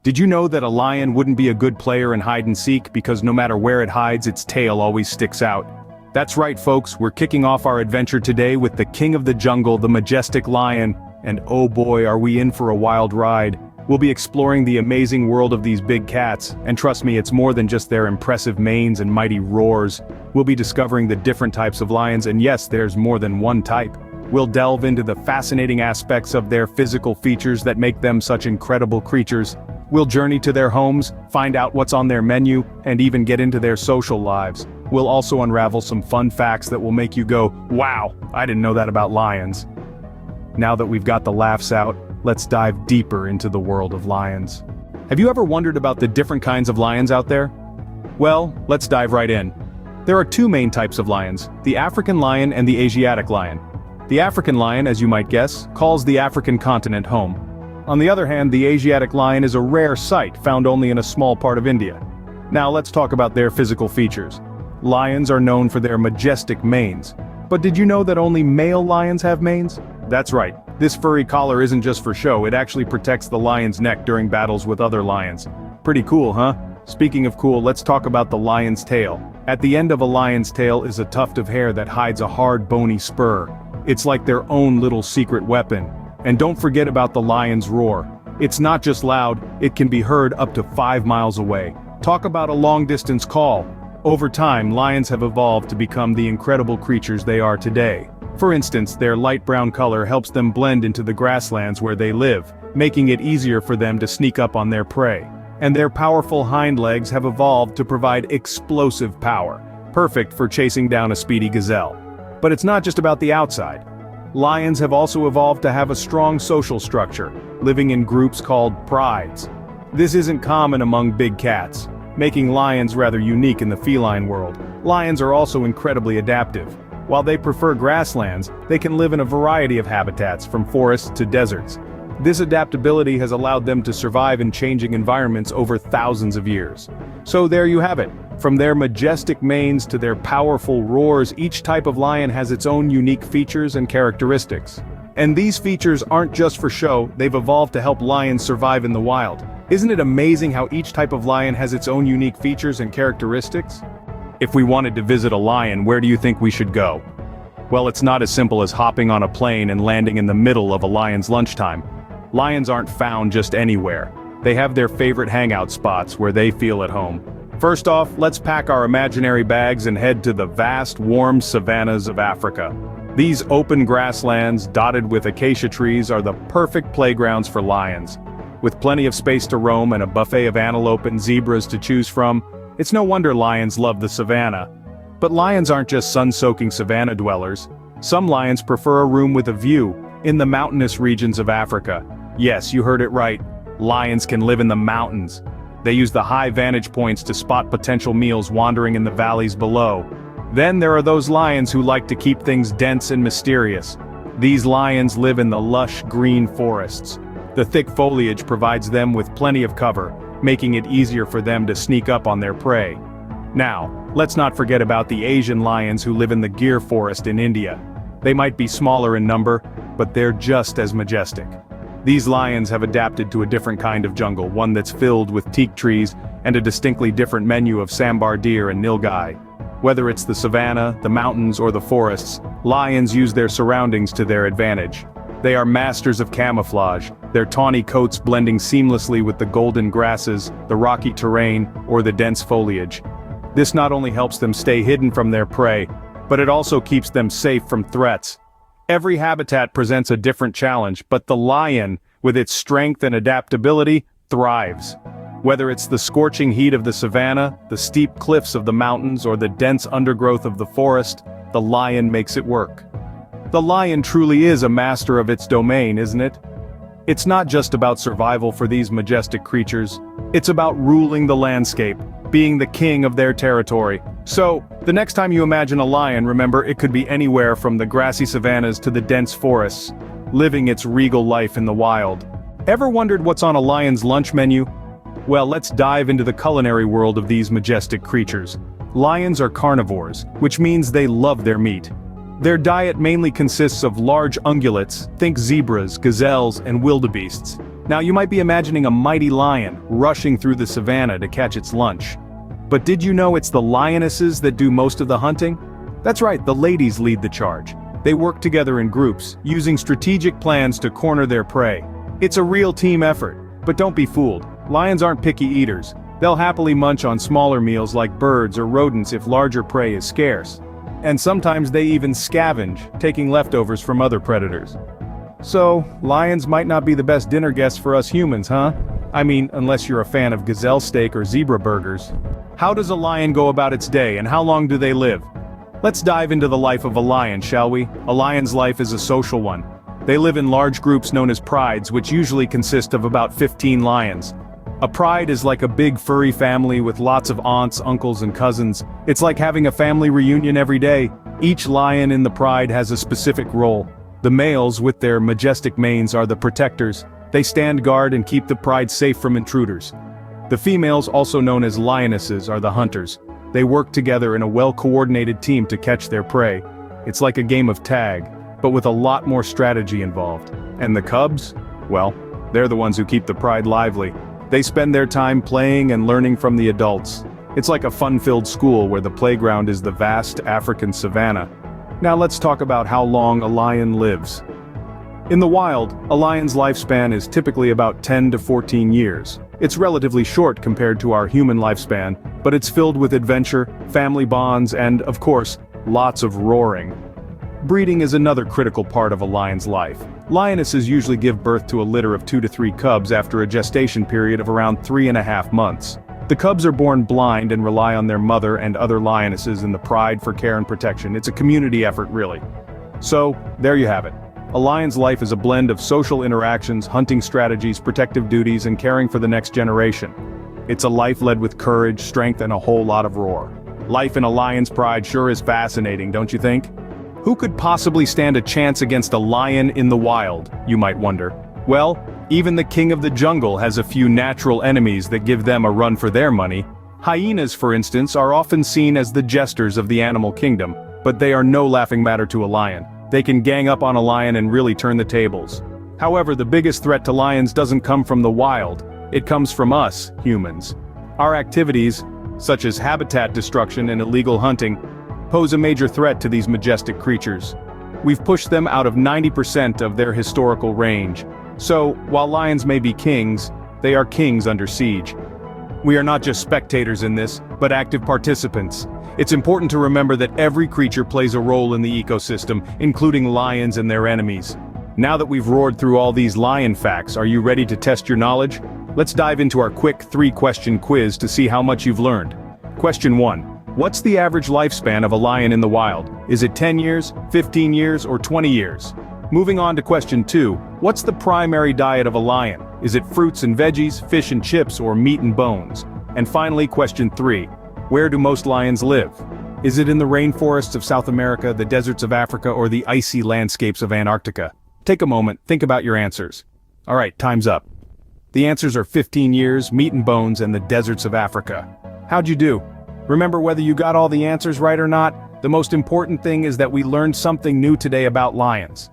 Did you know that a lion wouldn't be a good player in hide and seek because no matter where it hides, its tail always sticks out? That's right, folks, we're kicking off our adventure today with the king of the jungle, the majestic lion, and oh boy, are we in for a wild ride. We'll be exploring the amazing world of these big cats, and trust me, it's more than just their impressive manes and mighty roars. We'll be discovering the different types of lions, and yes, there's more than one type. We'll delve into the fascinating aspects of their physical features that make them such incredible creatures. We'll journey to their homes, find out what's on their menu, and even get into their social lives. We'll also unravel some fun facts that will make you go, wow, I didn't know that about lions. Now that we've got the laughs out, let's dive deeper into the world of lions. Have you ever wondered about the different kinds of lions out there? Well, let's dive right in. There are two main types of lions, the African lion and the Asiatic lion. The African lion, as you might guess, calls the African continent home. On the other hand, the Asiatic lion is a rare sight found only in a small part of India. Now let's talk about their physical features. Lions are known for their majestic manes. But did you know that only male lions have manes? That's right, this furry collar isn't just for show, it actually protects the lion's neck during battles with other lions. Pretty cool, huh? Speaking of cool, let's talk about the lion's tail. At the end of a lion's tail is a tuft of hair that hides a hard bony spur. It's like their own little secret weapon. And don't forget about the lion's roar. It's not just loud, it can be heard up to 5 miles away. Talk about a long-distance call. Over time, lions have evolved to become the incredible creatures they are today. For instance, their light brown color helps them blend into the grasslands where they live, making it easier for them to sneak up on their prey. And their powerful hind legs have evolved to provide explosive power, perfect for chasing down a speedy gazelle. But it's not just about the outside. Lions have also evolved to have a strong social structure, living in groups called prides. This isn't common among big cats, making lions rather unique in the feline world. Lions are also incredibly adaptive. While they prefer grasslands, they can live in a variety of habitats, from forests to deserts. This adaptability has allowed them to survive in changing environments over thousands of years. So there you have it. From their majestic manes to their powerful roars, each type of lion has its own unique features and characteristics. And these features aren't just for show, they've evolved to help lions survive in the wild. Isn't it amazing how each type of lion has its own unique features and characteristics? If we wanted to visit a lion, where do you think we should go? Well, it's not as simple as hopping on a plane and landing in the middle of a lion's lunchtime. Lions aren't found just anywhere. They have their favorite hangout spots where they feel at home. First off, let's pack our imaginary bags and head to the vast, warm savannas of Africa. These open grasslands, dotted with acacia trees, are the perfect playgrounds for lions. With plenty of space to roam and a buffet of antelope and zebras to choose from, it's no wonder lions love the savanna. But lions aren't just sun-soaking savanna dwellers. Some lions prefer a room with a view, in the mountainous regions of Africa. Yes, you heard it right. Lions can live in the mountains. They use the high vantage points to spot potential meals wandering in the valleys below. Then there are those lions who like to keep things dense and mysterious. These lions live in the lush green forests. The thick foliage provides them with plenty of cover, making it easier for them to sneak up on their prey. Now, let's not forget about the Asian lions who live in the Gir forest in India. They might be smaller in number, but they're just as majestic. These lions have adapted to a different kind of jungle, one that's filled with teak trees and a distinctly different menu of sambar deer and nilgai. Whether it's the savanna, the mountains, or the forests, lions use their surroundings to their advantage. They are masters of camouflage, their tawny coats blending seamlessly with the golden grasses, the rocky terrain, or the dense foliage. This not only helps them stay hidden from their prey, but it also keeps them safe from threats. Every habitat presents a different challenge, but the lion, with its strength and adaptability, thrives. Whether it's the scorching heat of the savanna, the steep cliffs of the mountains, or the dense undergrowth of the forest, the lion makes it work. The lion truly is a master of its domain, isn't it? It's not just about survival for these majestic creatures. It's about ruling the landscape, being the king of their territory. So, the next time you imagine a lion, remember it could be anywhere from the grassy savannas to the dense forests, living its regal life in the wild. Ever wondered what's on a lion's lunch menu? Well, let's dive into the culinary world of these majestic creatures. Lions are carnivores, which means they love their meat. Their diet mainly consists of large ungulates, think zebras, gazelles, and wildebeests. Now you might be imagining a mighty lion rushing through the savannah to catch its lunch. But did you know it's the lionesses that do most of the hunting? That's right, the ladies lead the charge. They work together in groups, using strategic plans to corner their prey. It's a real team effort, but don't be fooled. Lions aren't picky eaters. They'll happily munch on smaller meals like birds or rodents if larger prey is scarce. And sometimes they even scavenge, taking leftovers from other predators. So, lions might not be the best dinner guests for us humans, huh? I mean, unless you're a fan of gazelle steak or zebra burgers. How does a lion go about its day, and how long do they live? Let's dive into the life of a lion, shall we? A lion's life is a social one. They live in large groups known as prides, which usually consist of about 15 lions. A pride is like a big furry family with lots of aunts, uncles, and cousins. It's like having a family reunion every day. Each lion in the pride has a specific role. The males, with their majestic manes, are the protectors. They stand guard and keep the pride safe from intruders. The females, also known as lionesses, are the hunters. They work together in a well-coordinated team to catch their prey. It's like a game of tag, but with a lot more strategy involved. And the cubs? Well, they're the ones who keep the pride lively. They spend their time playing and learning from the adults. It's like a fun-filled school where the playground is the vast African savanna. Now let's talk about how long a lion lives. In the wild, a lion's lifespan is typically about 10 to 14 years. It's relatively short compared to our human lifespan, but it's filled with adventure, family bonds, and, of course, lots of roaring. Breeding is another critical part of a lion's life. Lionesses usually give birth to a litter of 2 to 3 cubs after a gestation period of around 3.5 months. The cubs are born blind and rely on their mother and other lionesses in the pride for care and protection. It's a community effort, really. So, there you have it. A lion's life is a blend of social interactions, hunting strategies, protective duties, and caring for the next generation. It's a life led with courage, strength, and a whole lot of roar. Life in a lion's pride sure is fascinating, don't you think? Who could possibly stand a chance against a lion in the wild, you might wonder? Well, even the king of the jungle has a few natural enemies that give them a run for their money. Hyenas, for instance, are often seen as the jesters of the animal kingdom, but they are no laughing matter to a lion. They can gang up on a lion and really turn the tables. However, the biggest threat to lions doesn't come from the wild. It comes from us, humans. Our activities, such as habitat destruction and illegal hunting, pose a major threat to these majestic creatures. We've pushed them out of 90% of their historical range. So, while lions may be kings, they are kings under siege. We are not just spectators in this, but active participants. It's important to remember that every creature plays a role in the ecosystem, including lions and their enemies. Now that we've roared through all these lion facts, are you ready to test your knowledge? Let's dive into our quick 3-question quiz to see how much you've learned. Question 1. What's the average lifespan of a lion in the wild? Is it 10 years, 15 years, or 20 years? Moving on to question 2. What's the primary diet of a lion? Is it fruits and veggies, fish and chips, or meat and bones? And finally, question 3. Where do most lions live? Is it in the rainforests of South America, the deserts of Africa, or the icy landscapes of Antarctica? Take a moment, think about your answers. Alright, time's up. The answers are 15 years, meat and bones, and the deserts of Africa. How'd you do? Remember, whether you got all the answers right or not, the most important thing is that we learned something new today about lions.